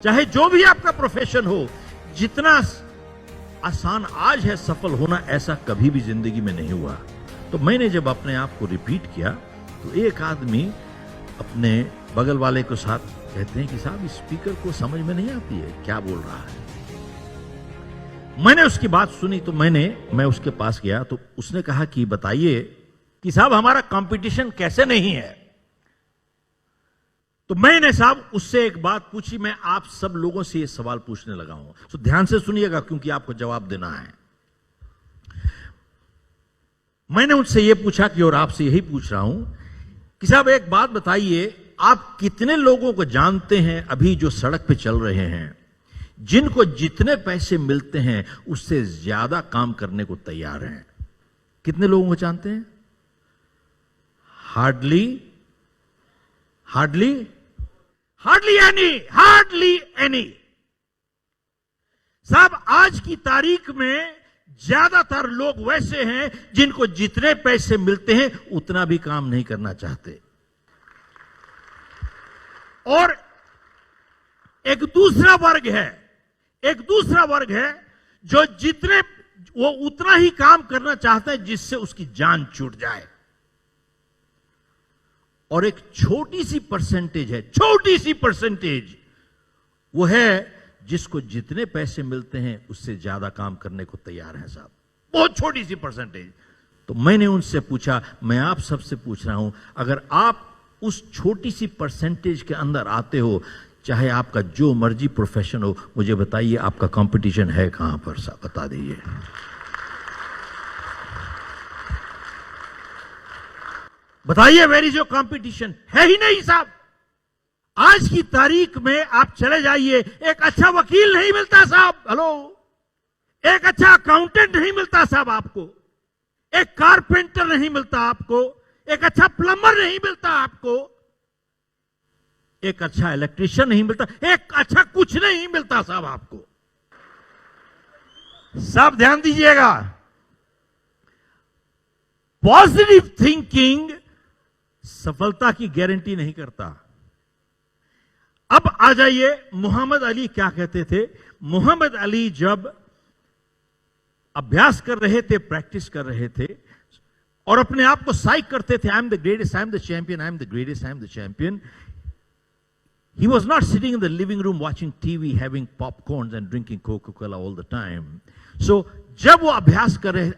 चाहे जो भी आपका प्रोफेशन हो, जितना आसान आज है सफल होना, ऐसा कभी भी जिंदगी में नहीं हुआ। तो मैंने जब अपने आप को रिपीट किया तो एक आदमी अपने बगल वाले को साथ कहते हैं कि साहब इस स्पीकर को समझ में नहीं आती है क्या बोल रहा है। मैंने उसकी बात सुनी तो मैं उसके पास गया तो उसने कहा कि बताइए कि साहब हमारा कंपटीशन कैसे नहीं है। तो मैंने साहब उससे एक बात पूछी, मैं आप सब लोगों से ये सवाल पूछने लगा हूं, तो ध्यान से सुनिएगा क्योंकि आपको जवाब देना है। मैंने उनसे ये पूछा कि और आपसे यही पूछ रहा हूं कि साहब एक बात बताइए, आप कितने लोगों को जानते हैं अभी जो सड़क पे चल रहे हैं, जिनको जितने पैसे मिलते हैं उससे ज्यादा काम करने को तैयार हैं? कितने लोगों को जानते हैं? Hardly any. साहब आज की तारीख में ज्यादातर लोग वैसे हैं जिनको जितने पैसे मिलते हैं उतना भी काम नहीं करना चाहते, और एक दूसरा वर्ग है जो वो उतना ही काम करना चाहता है जिससे उसकी जान छूट जाए, और एक छोटी सी परसेंटेज वो है जिसको जितने पैसे मिलते हैं उससे ज्यादा काम करने को तैयार है साहब, बहुत छोटी सी परसेंटेज। तो मैंने उनसे पूछा, मैं आप सबसे पूछ रहा हूं, अगर आप उस छोटी सी परसेंटेज के अंदर आते हो, चाहे आपका जो मर्जी प्रोफेशन हो, मुझे बताइए आपका कंपटीशन है कहां पर साहब, बता दीजिए। बताइए वेयर इज योर कंपटीशन? है ही नहीं साहब। आज की तारीख में आप चले जाइए, एक अच्छा वकील नहीं मिलता साहब, हेलो, एक अच्छा अकाउंटेंट नहीं मिलता साहब आपको, एक कारपेंटर नहीं मिलता आपको, एक अच्छा प्लम्बर नहीं मिलता आपको, एक अच्छा इलेक्ट्रीशियन नहीं मिलता, एक अच्छा कुछ नहीं मिलता साहब आपको। सब ध्यान दीजिएगा, पॉजिटिव थिंकिंग सफलता की गारंटी नहीं करता। अब आ जाइए, मोहम्मद अली क्या कहते थे? मोहम्मद अली जब अभ्यास कर रहे थे, प्रैक्टिस कर रहे थे और अपने आप को साइक करते थे, I am the greatest, I am the champion, I am the greatest, I am the champion. He was not sitting in the living room watching TV, having popcorns and drinking Coca-Cola all the time. So, जब वो अभ्यास कर रहे,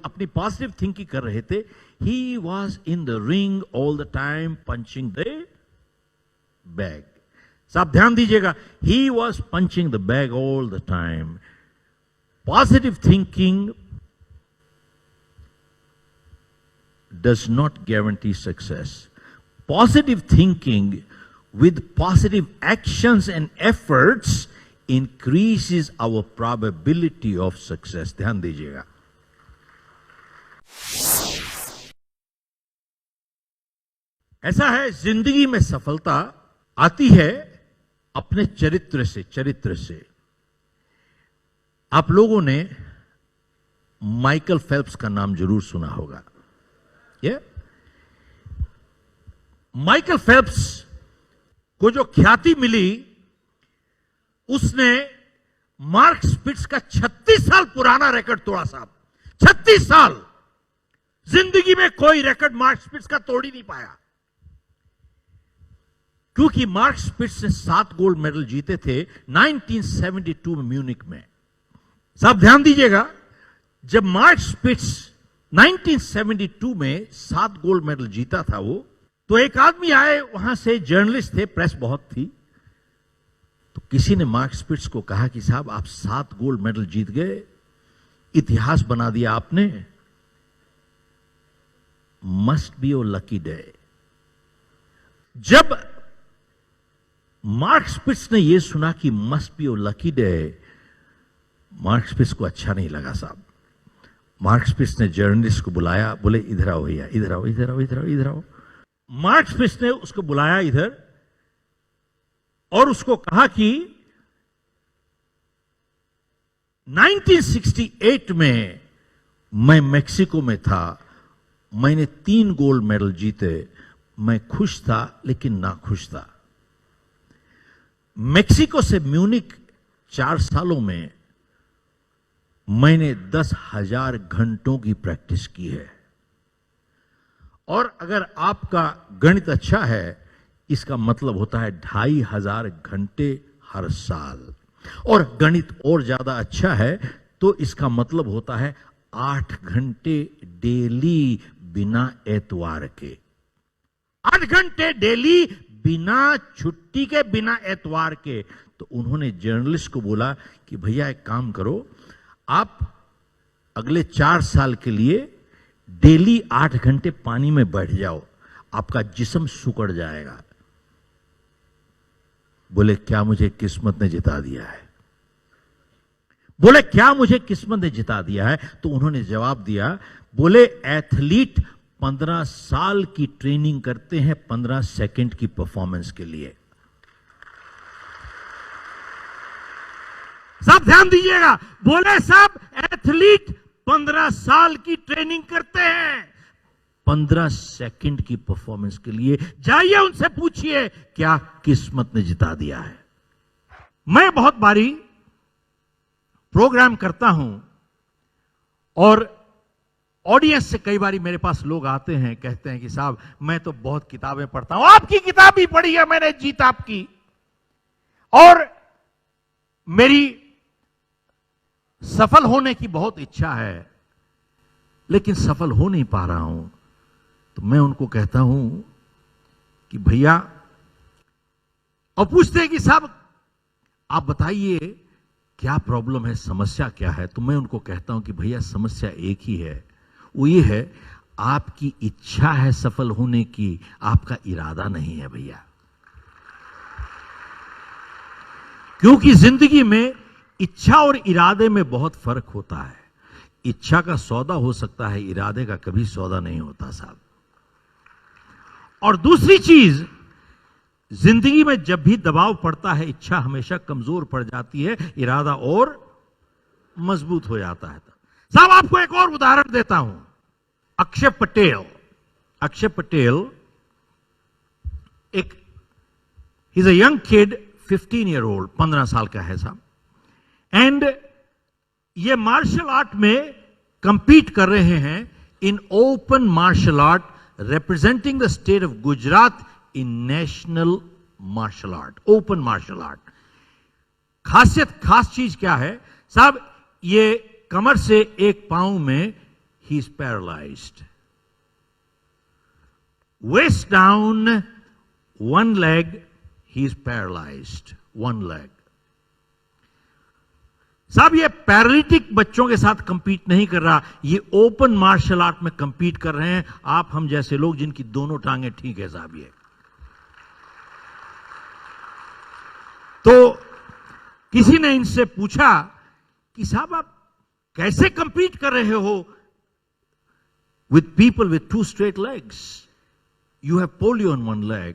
अपनी positive thinking कर रहे थे, he was in the ring all the time punching the bag. साहब ध्यान दीजिएगा, he was punching the bag all the time. Positive thinking does not guarantee success. Positive thinking with positive actions and efforts increases our probability of success. ध्यान दीजिएगा। ऐसा है, जिंदगी में सफलता आती है अपने चरित्र से। आप लोगों ने माइकल फेल्प्स का नाम जरूर सुना होगा। माइकल फेल्प्स को जो ख्याति मिली, उसने मार्क स्पिट्स का 36 साल पुराना रिकॉर्ड तोड़ा साहब। 36 साल जिंदगी में कोई रिकॉर्ड मार्क स्पिट्स का तोड़ ही नहीं पाया, क्योंकि मार्क स्पिट्स ने 7 गोल्ड मेडल जीते थे 1972 में म्यूनिक में। साहब ध्यान दीजिएगा, जब मार्क स्पिट्स 1972 में 7 गोल्ड मेडल जीता था वो, तो एक आदमी आए, वहां से जर्नलिस्ट थे, प्रेस बहुत थी, तो किसी ने मार्क स्पिट्स को कहा कि साहब आप 7 गोल्ड मेडल जीत गए, इतिहास बना दिया आपने, must be your lucky day. जब मार्क स्पिट्स ने यह सुना कि must be your lucky day, Mark Spitz को अच्छा नहीं लगा साहब। मार्क स्पिट्स ने जर्नलिस्ट को बुलाया, बोले इधर आओ भैया, इधर आओ, इधर आओ, इधर आओ, इधर आओ। मार्क स्पिट्स ने उसको बुलाया इधर और उसको कहा कि 1968 में मैं मेक्सिको में था, मैंने 3 गोल्ड मेडल जीते, मैं खुश था लेकिन नाखुश था। मेक्सिको से म्यूनिक 4 सालों में मैंने 10,000 घंटों की प्रैक्टिस की है। और अगर आपका गणित अच्छा है, इसका मतलब होता है 2,500 घंटे हर साल। और गणित और ज्यादा अच्छा है तो इसका मतलब होता है 8 घंटे डेली बिना एतवार के। 8 घंटे डेली बिना छुट्टी के, बिना एतवार के। तो उन्होंने जर्नलिस्ट को बोला कि भैया एक काम करो, आप अगले 4 साल के लिए डेली 8 घंटे पानी में बैठ जाओ, आपका जिस्म सुकड़ जाएगा। बोले क्या मुझे किस्मत ने जिता दिया है? बोले क्या मुझे किस्मत ने जिता दिया है? तो उन्होंने जवाब दिया, बोले एथलीट 15 साल की ट्रेनिंग करते हैं 15 सेकंड की परफॉर्मेंस के लिए। सब ध्यान दीजिएगा, बोले साहब एथलीट 15 साल की ट्रेनिंग करते हैं 15 सेकंड की परफॉर्मेंस के लिए। जाइए उनसे पूछिए क्या किस्मत ने जिता दिया है। मैं बहुत बारी प्रोग्राम करता हूं और ऑडियंस से कई बारी मेरे पास लोग आते हैं, कहते हैं कि साहब मैं तो बहुत किताबें पढ़ता हूं, आपकी किताब भी पढ़ी है मैंने, जीत आपकी, और मेरी सफल होने की बहुत इच्छा है लेकिन सफल हो नहीं पा रहा हूं। तो मैं उनको कहता हूं कि भैया, और पूछते हैं कि साहब आप बताइए क्या प्रॉब्लम है, समस्या क्या है? तो मैं उनको कहता हूं कि भैया समस्या एक ही है, वो ये है आपकी इच्छा है सफल होने की, आपका इरादा नहीं है भैया। क्योंकि जिंदगी में इच्छा और इरादे में बहुत फर्क होता है। इच्छा का सौदा हो सकता है, इरादे का कभी सौदा नहीं होता साहब। और दूसरी चीज, जिंदगी में जब भी दबाव पड़ता है इच्छा हमेशा कमजोर पड़ जाती है, इरादा और मजबूत हो जाता है। साहब आपको एक और उदाहरण देता हूं। अक्षय पटेल एक is a young kid, 15 year old, 15 साल का है साहब, एंड ये मार्शल आर्ट में कंपीट कर रहे हैं in open martial art, representing the state of Gujarat in national martial art, open martial art। खास चीज क्या है साहब, ये कमर से एक पांव में he is paralyzed, waist down, one leg he is paralyzed, one leg। साहब ये पैरालिटिक बच्चों के साथ कंपीट नहीं कर रहा, ये ओपन मार्शल आर्ट में कंपीट कर रहे हैं आप हम जैसे लोग जिनकी दोनों टांगें ठीक है साहब। ये तो किसी ने इनसे पूछा कि साहब आप कैसे कंपीट कर रहे हो with people with 2 straight legs, you have polio on 1 leg.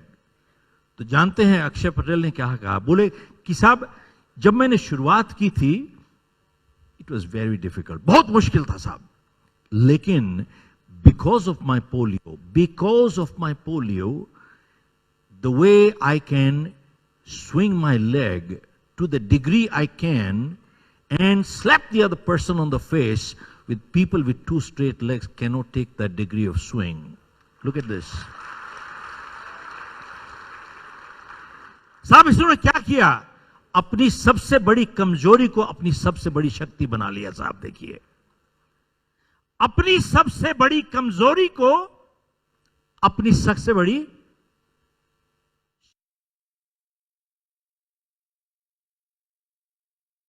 तो जानते हैं अक्षय पटेल ने क्या कहा? बोले कि साहब जब मैंने शुरुआत की थी इट वॉज वेरी डिफिकल्ट, बहुत मुश्किल था साहब, लेकिन because of my polio the way I can swing my leg to the degree I can and slap the other person on the face, with people with 2 straight legs cannot take that degree of swing. Look at this. साहब इसने क्या किया? अपनी सबसे बड़ी कमजोरी को अपनी सबसे बड़ी शक्ति बना लिया साहब। देखिए, अपनी सबसे बड़ी कमजोरी को अपनी सबसे बड़ी